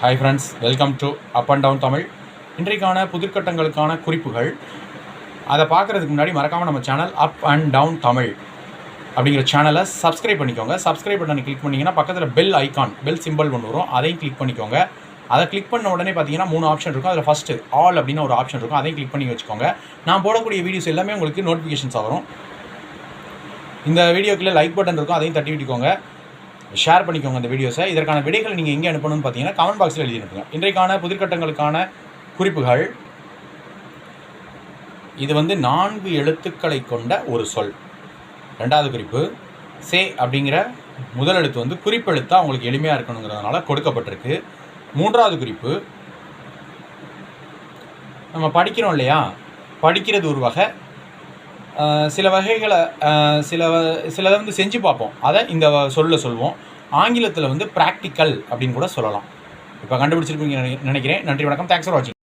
Hi friends, welcome to up and down Tamil. இன்றைக்கான புதிர்கட்டங்களுக்கான குறிப்புகள் அதை பார்க்குறதுக்கு முன்னாடி மறக்காமல் நம்ம channel up and down Tamil அப்படிங்கிற சேனலை சப்ஸ்கிரைப் பண்ணிக்கோங்க. சப்ஸ்கிரைப் பட்டனை கிளிக் பண்ணிங்கன்னா பக்கத்தில் பெல் சிம்பிள் ஒன்று வரும், அதையும் கிளிக் பண்ணிக்கோங்க. அதை கிளிக் பண்ண உடனே பார்த்தீங்கன்னா 3 ஆப்ஷன் இருக்கும். அதில் ஃபஸ்ட்டு ஆல் அப்படின்னு ஒரு ஆப்ஷன் இருக்கும், அதையும் கிளிக் பண்ணி வச்சுக்கோங்க. நான் போடக்கூடிய வீடியோஸ் எல்லாமே உங்களுக்கு நோட்டிஃபிகேஷன்ஸாக வரும். இந்த வீடியோக்குள்ளே லைக் பட்டன் இருக்கும், அதையும் தட்டி விட்டுக்கோங்க. ஷேர் பண்ணிக்கோங்க இந்த வீடியோஸை. இதற்கான விடைகளை நீங்கள் எங்கே அனுப்பணும்னு பார்த்தீங்கன்னா கமெண்ட் பாக்ஸில் எழுதி அனுப்புங்க. இன்றைக்கான புதிர்கட்டங்களுக்கான குறிப்புகள், இது 4 எழுத்துக்களை கொண்ட ஒரு சொல். 2வது குறிப்பு, சே அப்படிங்கிற முதல் எழுத்து குறிப்பெழுத்தாக உங்களுக்கு எளிமையாக இருக்கணுங்கிறதுனால கொடுக்கப்பட்டிருக்கு. 3வது குறிப்பு, நம்ம படிக்கிறோம் இல்லையா, படிக்கிறது ஒரு வகை. சில வகைகளை சிலதை செஞ்சு பார்ப்போம், அதை இந்த சொல்லுவோம். ஆங்கிலத்தில் ப்ராக்டிக்கல் அப்படின்னு கூட சொல்லலாம். இப்போ கண்டுபிடிச்சிருப்பீங்க நினைக்கிறேன். நன்றி, வணக்கம். தேங்க்ஸ் ஃபார் வாட்சிங்.